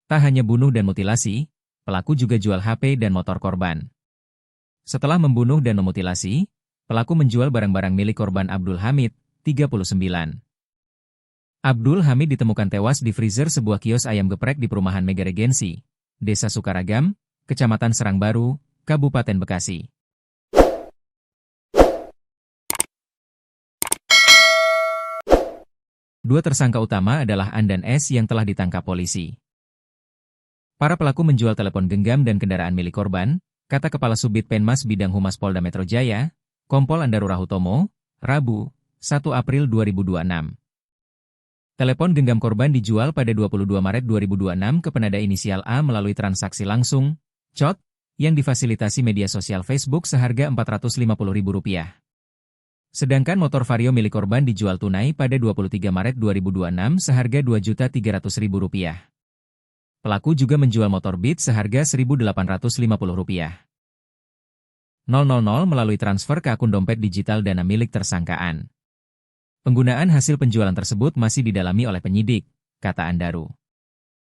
Tak hanya bunuh dan mutilasi, pelaku juga jual HP dan motor korban. Setelah membunuh dan memutilasi, pelaku menjual barang-barang milik korban Abdul Hamid, 39. Abdul Hamid ditemukan tewas di freezer sebuah kios ayam geprek di perumahan Mega Regensi, Desa Sukaragam, Kecamatan Serang Baru, Kabupaten Bekasi. Dua tersangka utama adalah An dan S yang telah ditangkap polisi. Para pelaku menjual telepon genggam dan kendaraan milik korban, kata Kepala Subdit Penmas Bidang Humas Polda Metro Jaya, Kompol Andaru Rahutomo, Rabu, 1 April 2026. Telepon genggam korban dijual pada 22 Maret 2026 ke penada inisial A melalui transaksi langsung, COT, yang difasilitasi media sosial Facebook seharga Rp450.000. Sedangkan motor Vario milik korban dijual tunai pada 23 Maret 2026 seharga Rp2.300.000. Pelaku juga menjual motor Beat seharga Rp1.850. Melalui transfer ke akun dompet digital dana milik tersangkaan. Penggunaan hasil penjualan tersebut masih didalami oleh penyidik, kata Andaru.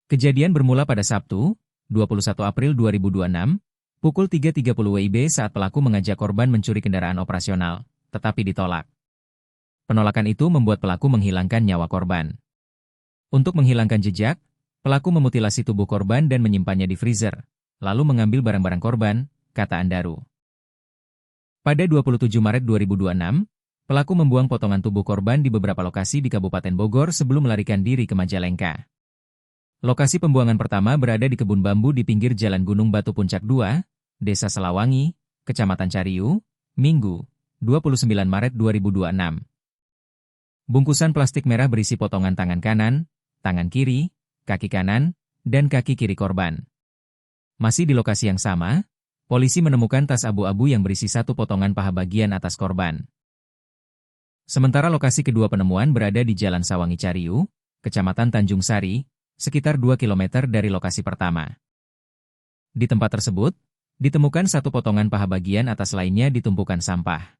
Kejadian bermula pada Sabtu, 21 April 2026, pukul 3.30 WIB saat pelaku mengajak korban mencuri kendaraan operasional, tetapi ditolak. Penolakan itu membuat pelaku menghilangkan nyawa korban. Untuk menghilangkan jejak, pelaku memutilasi tubuh korban dan menyimpannya di freezer, lalu mengambil barang-barang korban, kata Andaru. Pada 27 Maret 2026, pelaku membuang potongan tubuh korban di beberapa lokasi di Kabupaten Bogor sebelum melarikan diri ke Majalengka. Lokasi pembuangan pertama berada di kebun bambu di pinggir Jalan Gunung Batu Puncak 2, Desa Selawangi, Kecamatan Cariu, Minggu, 29 Maret 2026. Bungkusan plastik merah berisi potongan tangan kanan, tangan kiri, kaki kanan, dan kaki kiri korban. Masih di lokasi yang sama, polisi menemukan tas abu-abu yang berisi satu potongan paha bagian atas korban. Sementara lokasi kedua penemuan berada di Jalan Sawangi Cariu, Kecamatan Tanjung Sari, sekitar 2 km dari lokasi pertama. Di tempat tersebut, ditemukan satu potongan paha bagian atas lainnya di tumpukan sampah.